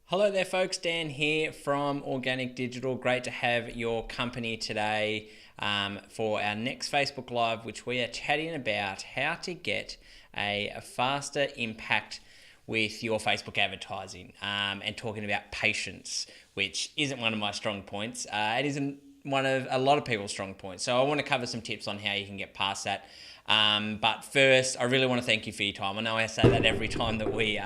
Hello there folks, Dan here from Organic Digital. Great to have your company today for our next Facebook Live, which we are chatting about how to get a faster impact with your Facebook advertising and talking about patience, which isn't one of my strong points. It isn't one of a lot of people's strong points. So I want to cover some tips on how you can get past that. But first, I really want to thank you for your time. I know I say that every time that we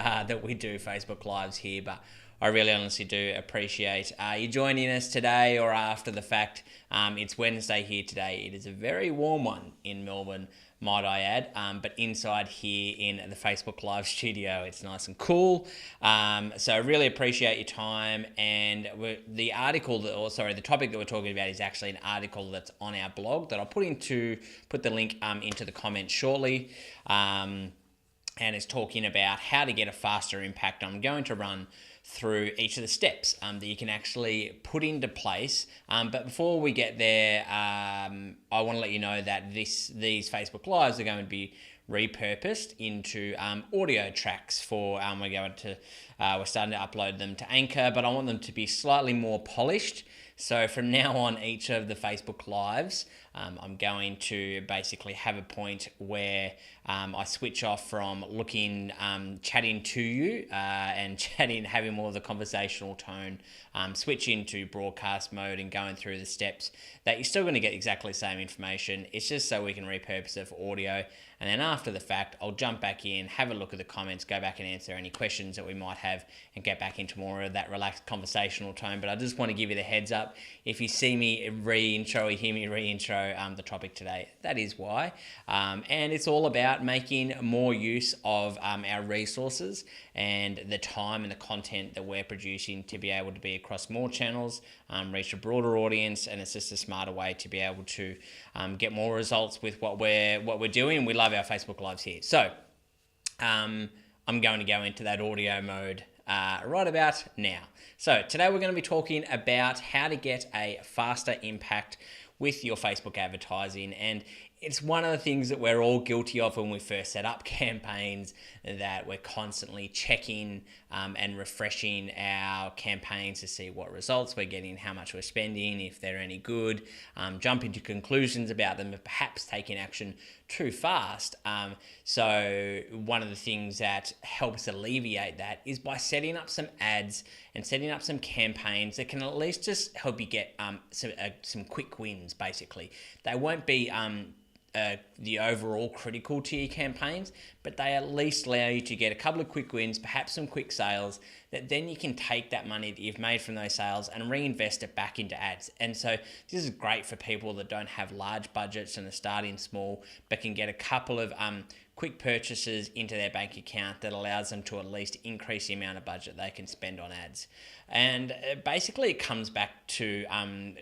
do Facebook Lives here, but I really honestly do appreciate you joining us today or after the fact. It's Wednesday here today. It is a very warm one in Melbourne, might I add, but inside here in the Facebook Live studio, it's nice and cool. So I really appreciate your time. And the topic that we're talking about is actually an article that's on our blog that I'll put the link into the comments shortly. And it's talking about how to get a faster impact. I'm going to run through each of the steps that you can actually put into place. But before we get there, I want to let you know that these Facebook Lives are going to be repurposed into audio tracks for we're starting to upload them to Anchor, but I want them to be slightly more polished. So from now on, each of the Facebook Lives, I'm going to basically have a point where I switch off from chatting to you and having more of the conversational tone, switch into broadcast mode and going through the steps that you're still going to get exactly the same information. It's just so we can repurpose it for audio. And then after the fact, I'll jump back in, have a look at the comments, go back and answer any questions that we might have and get back into more of that relaxed conversational tone. But I just want to give you the heads up. If you see me re-intro or hear me re-intro the topic today, that is why. And it's all about making more use of our resources and the time and the content that we're producing to be able to be across more channels, reach a broader audience, and it's just a smarter way to be able to get more results with what we're doing. We love our Facebook Lives here. So I'm going to go into that audio mode right about now. So today we're going to be talking about how to get a faster impact with your Facebook advertising. And it's one of the things that we're all guilty of when we first set up campaigns, that we're constantly checking and refreshing our campaigns to see what results we're getting, how much we're spending, if they're any good, jumping to conclusions about them, and perhaps taking action too fast. So one of the things that helps alleviate that is by setting up some ads and setting up some campaigns that can at least just help you get some quick wins, basically. They won't be the overall critical to your campaigns, but they at least allow you to get a couple of quick wins, perhaps some quick sales, that then you can take that money that you've made from those sales and reinvest it back into ads. And so this is great for people that don't have large budgets and are starting small, but can get a couple of quick purchases into their bank account that allows them to at least increase the amount of budget they can spend on ads. And basically it comes back to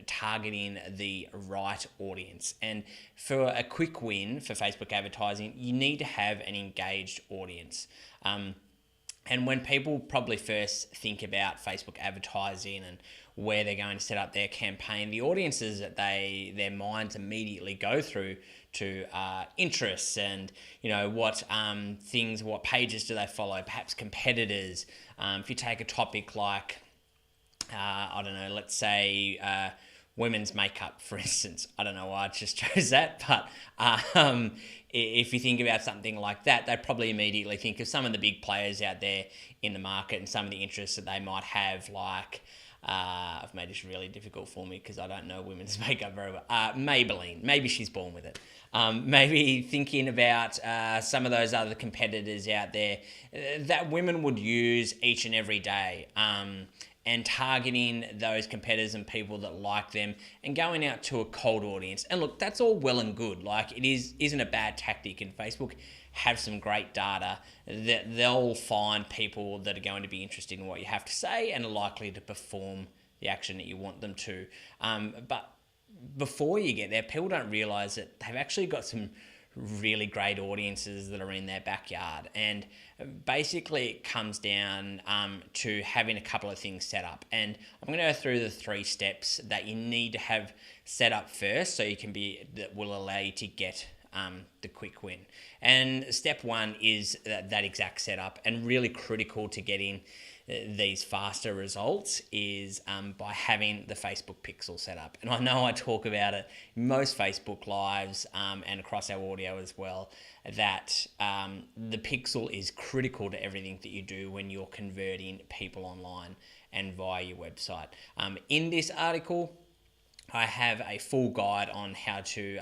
targeting the right audience. And for a quick win for Facebook advertising, you need to have an engaged audience. And when people probably first think about Facebook advertising and where they're going to set up their campaign, the audiences that their minds immediately go through to interests and what pages do they follow, perhaps competitors. If you take a topic like let's say women's makeup, for instance. I don't know why I just chose that, but if you think about something like that, they probably immediately think of some of the big players out there in the market and some of the interests that they might have, like I've made this really difficult for me because I don't know women's makeup very well. Maybelline, maybe she's born with it. Maybe thinking about some of those other competitors out there that women would use each and every day. And targeting those competitors and people that like them and going out to a cold audience. And look, that's all well and good. Like, isn't a bad tactic, and Facebook have some great data that they'll find people that are going to be interested in what you have to say and are likely to perform the action that you want them to. But before you get there, people don't realize that they've actually got some really great audiences that are in their backyard. And basically it comes down to having a couple of things set up. And I'm going to go through the 3 steps that you need to have set up first that will allow you to get the quick win. And step one is that exact setup, and really critical to getting these faster results is by having the Facebook pixel set up. And I know I talk about it in most Facebook lives and across our audio as well, that the pixel is critical to everything that you do when you're converting people online and via your website. In this article, I have a full guide on how to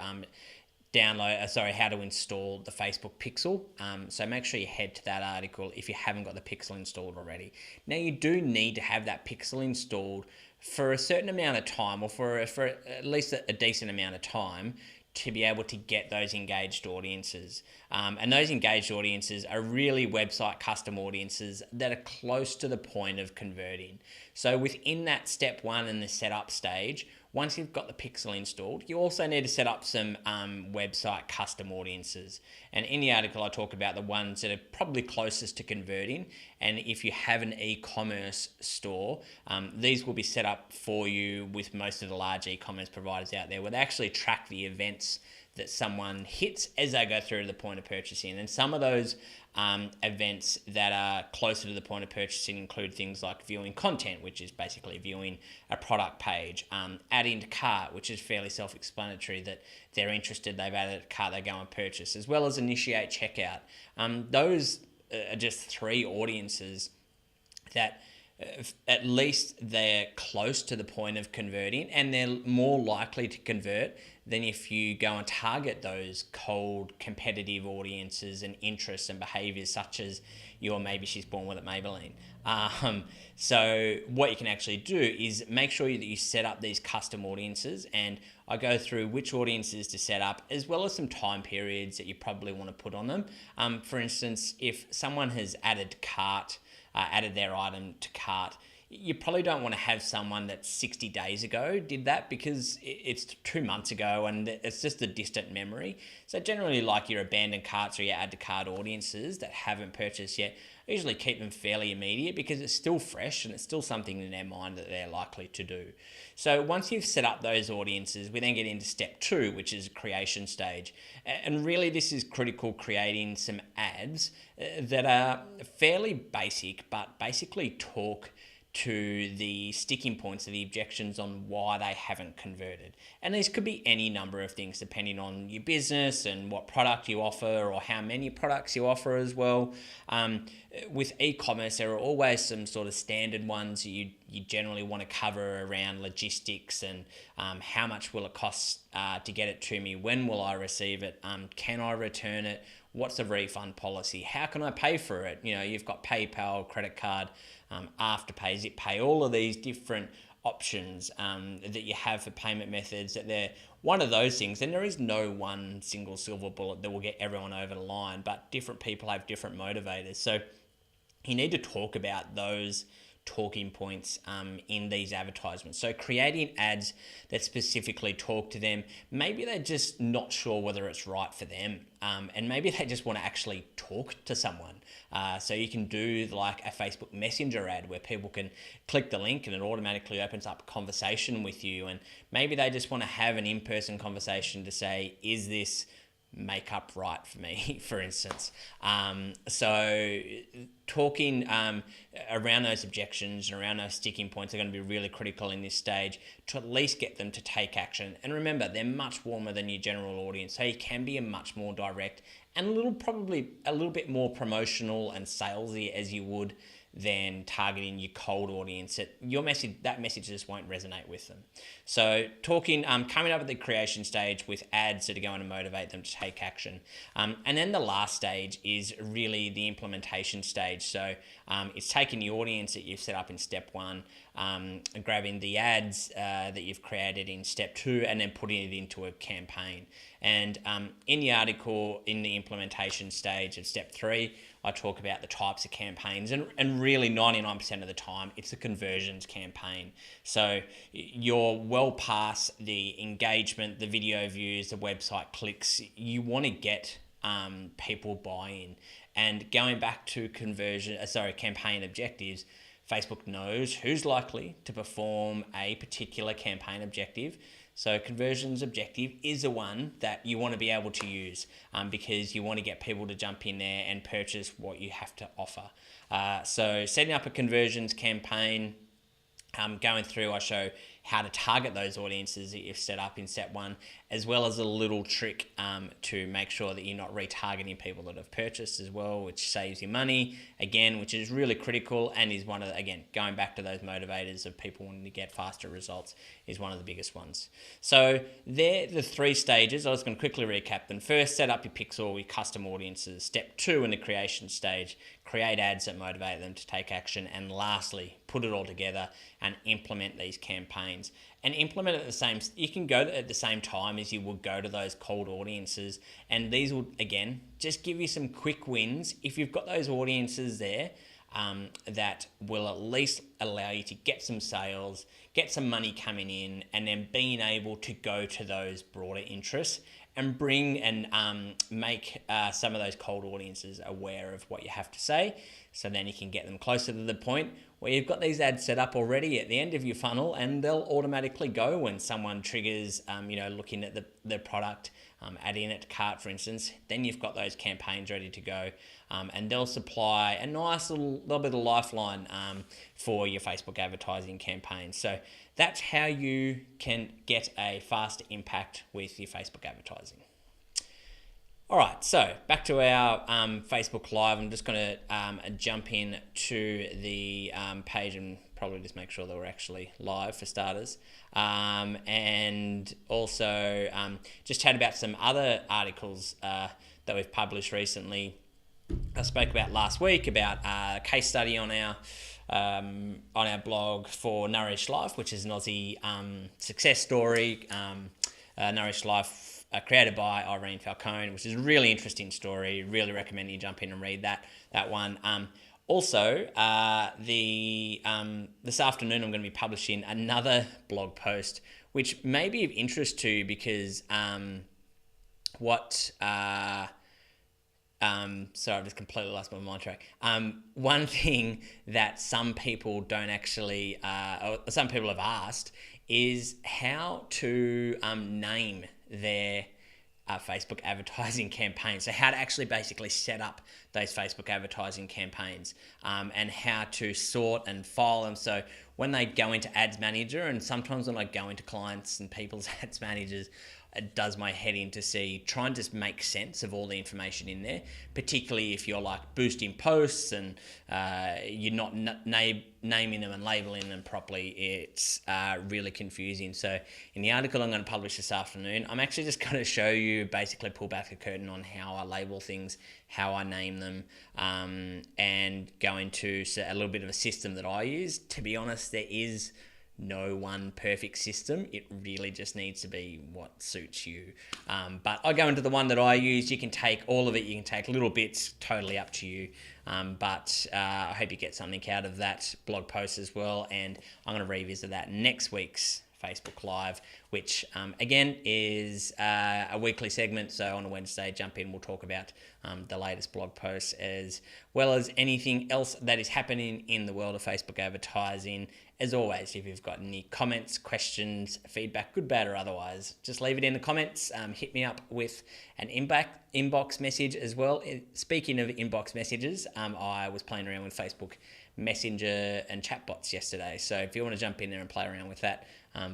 how to install the Facebook pixel. So make sure you head to that article if you haven't got the pixel installed already. Now, you do need to have that pixel installed for a certain amount of time, or for at least a decent amount of time, to be able to get those engaged audiences. And those engaged audiences are really website custom audiences that are close to the point of converting. So within that step one and the setup stage, once you've got the pixel installed, you also need to set up some website custom audiences. And in the article, I talk about the ones that are probably closest to converting. And if you have an e-commerce store, these will be set up for you with most of the large e-commerce providers out there, where they actually track the events that someone hits as they go through to the point of purchasing. And some of those events that are closer to the point of purchasing include things like viewing content, which is basically viewing a product page, adding to cart, which is fairly self-explanatory that they're interested, they've added to cart, they go and purchase, as well as initiate checkout. Those are just three audiences that at least they're close to the point of converting, and they're more likely to convert than if you go and target those cold competitive audiences and interests and behaviors, such as your maybe she's born with it Maybelline. So what you can actually do is make sure that you set up these custom audiences, and I go through which audiences to set up, as well as some time periods that you probably want to put on them. For instance, if someone has added their item to cart, you probably don't want to have someone that 60 days ago did that, because it's 2 months ago and it's just a distant memory. So generally, like your abandoned carts or your add to cart audiences that haven't purchased yet, I usually keep them fairly immediate, because it's still fresh and it's still something in their mind that they're likely to do. So once you've set up those audiences, we then get into step two, which is creation stage. And really, this is critical, creating some ads that are fairly basic, but basically talk to the sticking points of the objections on why they haven't converted. And these could be any number of things, depending on your business and what product you offer, or how many products you offer as well. With e-commerce, there are always some sort of standard ones you generally want to cover around logistics and how much will it cost to get it to me, when will I receive it, can I return it, what's the refund policy, how can I pay for it? You know, you've got PayPal, credit card, Afterpay, ZipPay, all of these different options that you have for payment methods, that they're one of those things. And there is no one single silver bullet that will get everyone over the line, but different people have different motivators. So you need to talk about those talking points in these advertisements. So creating ads that specifically talk to them. Maybe they're just not sure whether it's right for them, and maybe they just want to actually talk to someone. So you can do like a Facebook Messenger ad where people can click the link and it automatically opens up a conversation with you, and maybe they just want to have an in-person conversation to say, is this makeup right for me, for instance. So talking around those objections and around those sticking points are going to be really critical in this stage, to at least get them to take action. And remember, they're much warmer than your general audience, so you can be a much more direct and probably a little bit more promotional and salesy as you would than targeting your cold audience. That message just won't resonate with them. So coming up at the creation stage with ads that are going to motivate them to take action. And then the last stage is really the implementation stage. So it's taking the audience that you've set up in step one, grabbing the ads that you've created in step two, and then putting it into a campaign. And in the article, in the implementation stage of step three, I talk about the types of campaigns, and really 99% of the time it's a conversions campaign. So you're well past the engagement, the video views, the website clicks. You want to get people buy-in. And going back to campaign objectives, Facebook knows who's likely to perform a particular campaign objective. So conversions objective is a one that you want to be able to use because you want to get people to jump in there and purchase what you have to offer. So setting up a conversions campaign, going through, I show how to target those audiences that you've set up in step one, as well as a little trick to make sure that you're not retargeting people that have purchased as well, which saves you money, again, which is really critical and is one of the, again, going back to those motivators of people wanting to get faster results is one of the biggest ones. So they're the 3 stages. I was going to quickly recap them. First, set up your pixel with custom audiences. Step 2 in the creation stage, create ads that motivate them to take action. And lastly, put it all together and implement these campaigns. And implement it at the same, you can go at the same time as you would go to those cold audiences. And these will, again, just give you some quick wins. If you've got those audiences there, that will at least allow you to get some sales, get some money coming in, and then being able to go to those broader interests and bring and make some of those cold audiences aware of what you have to say. So then you can get them closer to the point where you've got these ads set up already at the end of your funnel, and they'll automatically go when someone triggers, looking at the product, adding it to cart, for instance. Then you've got those campaigns ready to go, and they'll supply a nice little bit of lifeline for your Facebook advertising campaign. So that's how you can get a faster impact with your Facebook advertising. All right, so back to our Facebook Live. I'm just going to jump in to the page and probably just make sure that we're actually live for starters. And also just chat about some other articles that we've published recently. I spoke about last week about a case study on our blog for Nourish Life, which is an Aussie success story. Nourish Life, created by Irene Falcone, which is a really interesting story. Really recommend you jump in and read that one. Also, this afternoon I'm going to be publishing another blog post, which may be of interest to you because sorry, I've just completely lost my mind track. One thing that some people don't actually, or some people have asked, is how to name their Facebook advertising campaigns. So how to actually basically set up those Facebook advertising campaigns and how to sort and file them. So when they go into Ads Manager, and sometimes when I go into clients and people's Ads Managers, it does my head in to try and just make sense of all the information in there, particularly if you're like boosting posts and you're not naming them and labeling them properly. It's really confusing. So in the article I'm going to publish this afternoon, I'm actually just going to show you, basically pull back the curtain on how I label things, how I name them, and go into a little bit of a system that I use. To be honest, there is no one perfect system. It really just needs to be what suits you. But I go into the one that I use. You can take all of it. You can take little bits, totally up to you. But I hope you get something out of that blog post as well. And I'm going to revisit that next week's Facebook Live, which again is a weekly segment. So on a Wednesday, jump in. We'll talk about the latest blog posts as well as anything else that is happening in the world of Facebook advertising. As always, if you've got any comments, questions, feedback, good, bad, or otherwise, just leave it in the comments. Hit me up with an inbox message as well. Speaking of inbox messages, I was playing around with Facebook Messenger and chatbots yesterday. So if you want to jump in there and play around with that,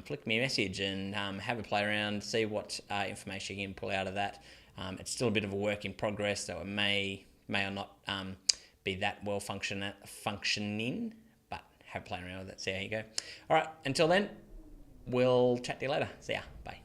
flick me a message and have a play around, see what information you can pull out of that. It's still a bit of a work in progress, so it may or not be that well functioning, but have a play around with it, see how you go. All right, until then, we'll chat to you later. See ya, bye.